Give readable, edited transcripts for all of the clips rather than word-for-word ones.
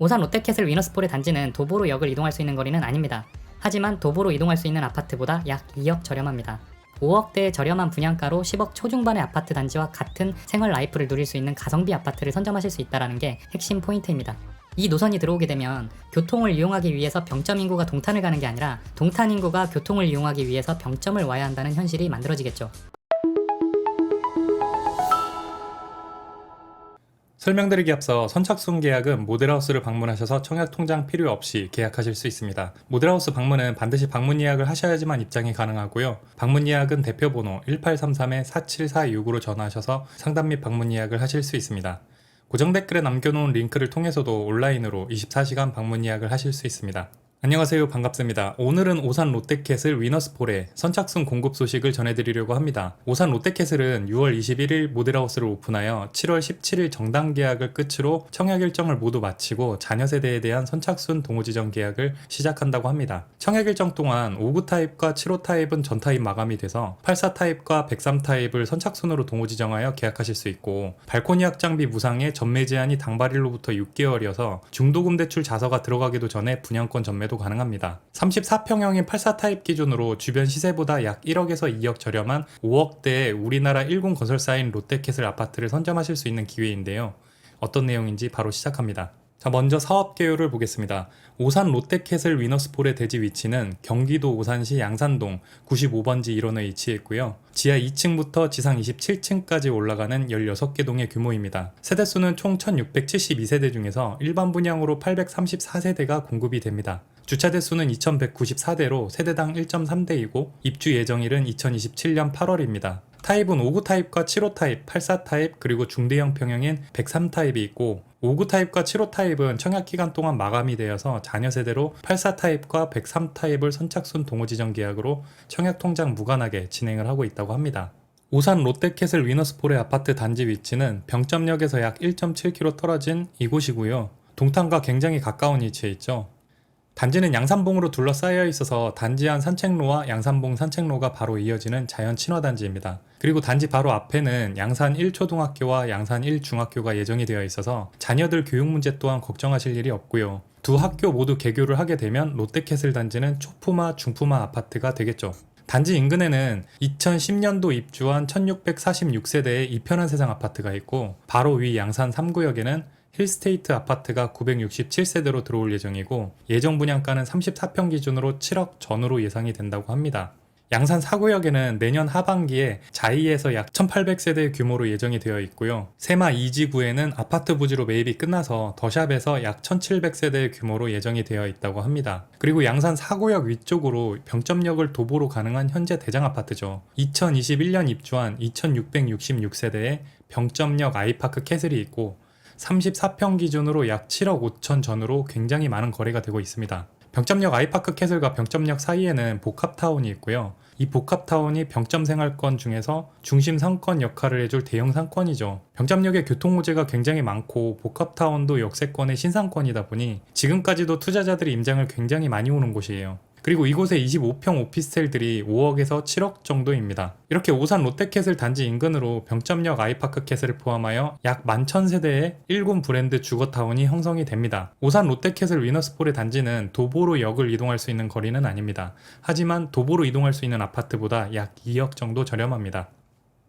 오산 롯데캐슬 위너스폴의 단지는 도보로 역을 이동할 수 있는 거리는 아닙니다. 하지만 도보로 이동할 수 있는 아파트보다 약 2억 저렴합니다. 5억대의 저렴한 분양가로 10억 초중반의 아파트 단지와 같은 생활 라이프를 누릴 수 있는 가성비 아파트를 선점하실 수 있다는 게 핵심 포인트입니다. 이 노선이 들어오게 되면 교통을 이용하기 위해서 병점 인구가 동탄을 가는 게 아니라 동탄 인구가 교통을 이용하기 위해서 병점을 와야 한다는 현실이 만들어지겠죠. 설명드리기 앞서 선착순 계약은 모델하우스를 방문하셔서 청약 통장 필요 없이 계약하실 수 있습니다. 모델하우스 방문은 반드시 방문 예약을 하셔야지만 입장이 가능하고요. 방문 예약은 대표번호 1833-47426으로 전화하셔서 상담 및 방문 예약을 하실 수 있습니다. 고정 댓글에 남겨놓은 링크를 통해서도 온라인으로 24시간 방문 예약을 하실 수 있습니다. 안녕하세요, 반갑습니다. 오늘은 오산 롯데캐슬 위너스폴의 선착순 공급 소식을 전해드리려고 합니다. 오산 롯데캐슬은 6월 21일 모델하우스를 오픈하여 7월 17일 정당 계약을 끝으로 청약 일정을 모두 마치고 자녀 세대에 대한 선착순 동호지정 계약을 시작한다고 합니다. 청약 일정 동안 5구 타입과 7호 타입은 전 타입 마감이 돼서 84 타입과 103 타입을 선착순으로 동호지정하여 계약하실 수 있고, 발코니 확장비 무상에 전매 제한이 당발일로부터 6개월이어서 중도금 대출 자서가 들어가기도 전에 분양권 전매 도 가능합니다. 34평형인 84 타입 기준으로 주변 시세보다 약 1억에서 2억 저렴한 5억대의 우리나라 1군 건설사인 롯데캐슬 아파트를 선점하실 수 있는 기회인데요. 어떤 내용인지 바로 시작합니다. 자, 먼저 사업 개요를 보겠습니다. 오산 롯데캐슬 위너스폴의 대지 위치는 경기도 오산시 양산동 95번지 1원에 위치했고요. 지하 2층부터 지상 27층까지 올라가는 16개 동의 규모입니다. 세대수는 총 1672세대 중에서 일반 분양으로 834세대가 공급이 됩니다. 주차 대수는 2194대로 세대당 1.3대이고 입주 예정일은 2027년 8월입니다. 타입은 5구 타입과 7호 타입, 84 타입, 그리고 중대형 평형인 103 타입이 있고, 5구 타입과 7호 타입은 청약 기간 동안 마감이 되어서 자녀 세대로 84 타입과 103 타입을 선착순 동호지정 계약으로 청약 통장 무관하게 진행을 하고 있다고 합니다. 오산 롯데캐슬 위너스폴의 아파트 단지 위치는 병점역에서 약 1.7km 떨어진 이곳이고요. 동탄과 굉장히 가까운 위치에 있죠. 단지는 양산봉으로 둘러싸여 있어서 단지 안 산책로와 양산봉 산책로가 바로 이어지는 자연 친화단지입니다. 그리고 단지 바로 앞에는 양산 1초등학교와 양산 1중학교가 예정이 되어 있어서 자녀들 교육 문제 또한 걱정하실 일이 없고요. 두 학교 모두 개교를 하게 되면 롯데캐슬 단지는 초품화, 중품화 아파트가 되겠죠. 단지 인근에는 2010년도 입주한 1646세대의 이편한 세상 아파트가 있고, 바로 위 양산 3구역에는 힐스테이트 아파트가 967세대로 들어올 예정이고, 예정 분양가는 34평 기준으로 7억 전후로 예상이 된다고 합니다. 양산 4구역에는 내년 하반기에 자이에서 약 1800세대 규모로 예정이 되어 있고요. 세마 2지구에는 아파트 부지로 매입이 끝나서 더샵에서 약 1700세대 규모로 예정이 되어 있다고 합니다. 그리고 양산 4구역 위쪽으로 병점역을 도보로 가능한 현재 대장 아파트죠. 2021년 입주한 2666세대의 병점역 아이파크 캐슬이 있고, 34평 기준으로 약 7억 5천 전후로 굉장히 많은 거래가 되고 있습니다. 병점역 아이파크 캐슬과 병점역 사이에는 복합타운이 있고요. 이 복합타운이 병점 생활권 중에서 중심 상권 역할을 해줄 대형 상권이죠. 병점역의 교통호재가 굉장히 많고 복합타운도 역세권의 신상권이다 보니 지금까지도 투자자들이 임장을 굉장히 많이 오는 곳이에요. 그리고 이곳의 25평 오피스텔들이 5억에서 7억 정도입니다. 이렇게 오산 롯데캐슬 단지 인근으로 병점역 아이파크 캐슬을 포함하여 약 11,000세대의 1군 브랜드 주거타운이 형성이 됩니다. 오산 롯데캐슬 위너스폴의 단지는 도보로 역을 이동할 수 있는 거리는 아닙니다. 하지만 도보로 이동할 수 있는 아파트보다 약 2억 정도 저렴합니다.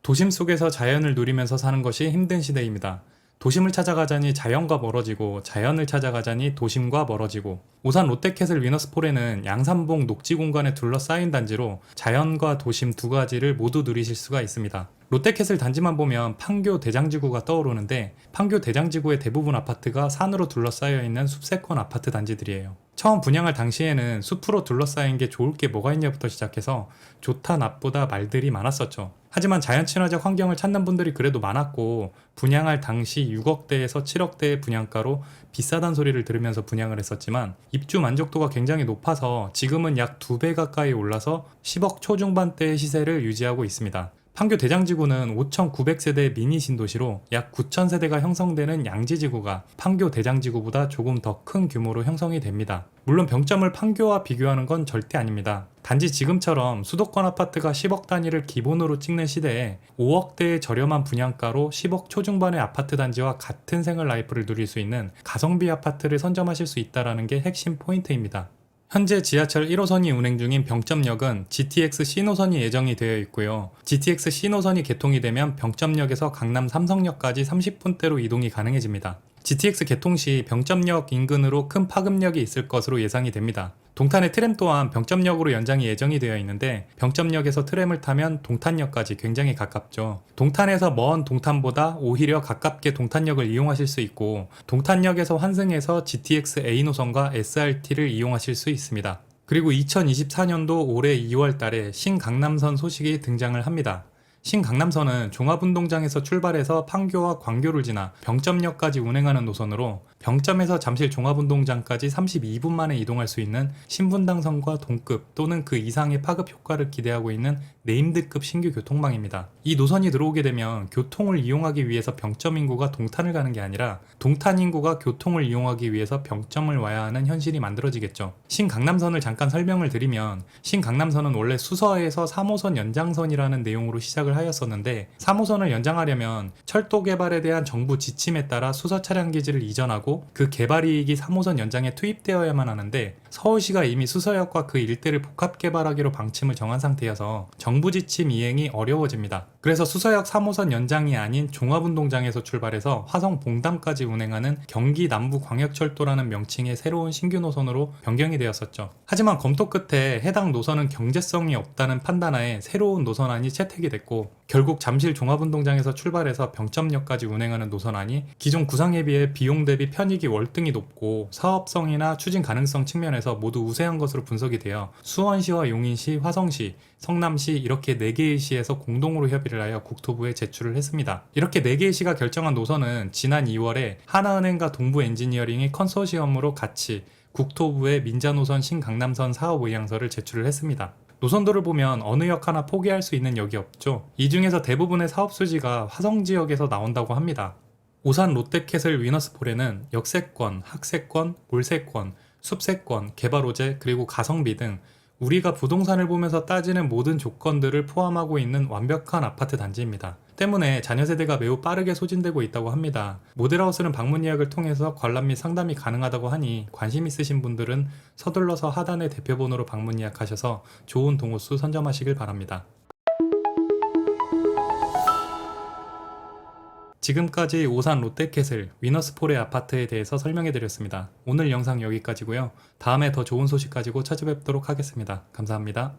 도심 속에서 자연을 누리면서 사는 것이 힘든 시대입니다. 도심을 찾아가자니 자연과 멀어지고, 자연을 찾아가자니 도심과 멀어지고, 오산 롯데캐슬 위너스폴에는 양산봉 녹지 공간에 둘러싸인 단지로 자연과 도심 두 가지를 모두 누리실 수가 있습니다. 롯데캐슬 단지만 보면 판교 대장지구가 떠오르는데, 판교 대장지구의 대부분 아파트가 산으로 둘러싸여 있는 숲세권 아파트 단지들이에요. 처음 분양할 당시에는 숲으로 둘러싸인 게 좋을 게 뭐가 있냐부터 시작해서 좋다 나쁘다 말들이 많았었죠. 하지만 자연 친화적 환경을 찾는 분들이 그래도 많았고, 분양할 당시 6억대에서 7억대의 분양가로 비싸단 소리를 들으면서 분양을 했었지만, 입주 만족도가 굉장히 높아서 지금은 약 2배 가까이 올라서 10억 초중반대의 시세를 유지하고 있습니다. 판교 대장지구는 5,900세대 미니 신도시로 약 9,000세대가 형성되는 양지지구가 판교 대장지구보다 조금 더 큰 규모로 형성이 됩니다. 물론 병점을 판교와 비교하는 건 절대 아닙니다. 단지 지금처럼 수도권 아파트가 10억 단위를 기본으로 찍는 시대에 5억대의 저렴한 분양가로 10억 초중반의 아파트 단지와 같은 생활 라이프를 누릴 수 있는 가성비 아파트를 선점하실 수 있다는 게 핵심 포인트입니다. 현재 지하철 1호선이 운행 중인 병점역은 GTX C노선이 예정이 되어 있고요. GTX C노선이 개통이 되면 병점역에서 강남 삼성역까지 30분대로 이동이 가능해집니다. GTX 개통 시 병점역 인근으로 큰 파급력이 있을 것으로 예상이 됩니다. 동탄의 트램 또한 병점역으로 연장이 예정이 되어 있는데 병점역에서 트램을 타면 동탄역까지 굉장히 가깝죠. 동탄에서 먼 동탄보다 오히려 가깝게 동탄역을 이용하실 수 있고 동탄역에서 환승해서 GTX A노선과 SRT를 이용하실 수 있습니다. 그리고 2024년도 올해 2월 달에 신강남선 소식이 등장을 합니다. 신강남선은 종합운동장에서 출발해서 판교와 광교를 지나 병점역까지 운행하는 노선으로 병점에서 잠실 종합운동장까지 32분 만에 이동할 수 있는 신분당선과 동급 또는 그 이상의 파급 효과를 기대하고 있는 네임드급 신규 교통망입니다. 이 노선이 들어오게 되면 교통을 이용하기 위해서 병점 인구가 동탄을 가는 게 아니라 동탄 인구가 교통을 이용하기 위해서 병점을 와야 하는 현실이 만들어지겠죠. 신강남선을 잠깐 설명을 드리면 신강남선은 원래 수서에서 3호선 연장선이라는 내용으로 시작을 하였었는데 3호선을 연장하려면 철도 개발에 대한 정부 지침에 따라 수서 차량 기지를 이전하고 그 개발 이익이 3호선 연장에 투입되어야만 하는데 서울시가 이미 수서역과 그 일대를 복합 개발하기로 방침을 정한 상태여서 정부 지침 이행이 어려워집니다. 그래서 수서역 3호선 연장이 아닌 종합운동장에서 출발해서 화성 봉담까지 운행하는 경기 남부광역철도라는 명칭의 새로운 신규 노선으로 변경이 되었었죠. 하지만 검토 끝에 해당 노선은 경제성이 없다는 판단하에 새로운 노선안이 채택이 됐고 결국 잠실 종합운동장에서 출발해서 병점역까지 운행하는 노선안이 기존 구상에 비해 비용 대비 편익이 월등히 높고 사업성이나 추진 가능성 측면에서 모두 우세한 것으로 분석이 되어 수원시와 용인시, 화성시, 성남시 이렇게 4개의 시에서 공동으로 협의를 하여 국토부에 제출을 했습니다. 이렇게 4개의 시가 결정한 노선은 지난 2월에 하나은행과 동부엔지니어링이 컨소시엄으로 같이 국토부에 민자노선 신강남선 사업의향서를 제출을 했습니다. 노선도를 보면 어느 역 하나 포기할 수 있는 역이 없죠. 이 중에서 대부분의 사업 수지가 화성 지역에서 나온다고 합니다. 오산 롯데캐슬 위너스폴에는 역세권, 학세권, 몰세권, 숲세권, 개발호재, 그리고 가성비 등 우리가 부동산을 보면서 따지는 모든 조건들을 포함하고 있는 완벽한 아파트 단지입니다. 때문에 자녀 세대가 매우 빠르게 소진되고 있다고 합니다. 모델하우스는 방문 예약을 통해서 관람 및 상담이 가능하다고 하니 관심 있으신 분들은 서둘러서 하단의 대표번호로 방문 예약하셔서 좋은 동호수 선점하시길 바랍니다. 지금까지 오산 롯데캐슬 위너스폴의 아파트에 대해서 설명해드렸습니다. 오늘 영상 여기까지고요. 다음에 더 좋은 소식 가지고 찾아뵙도록 하겠습니다. 감사합니다.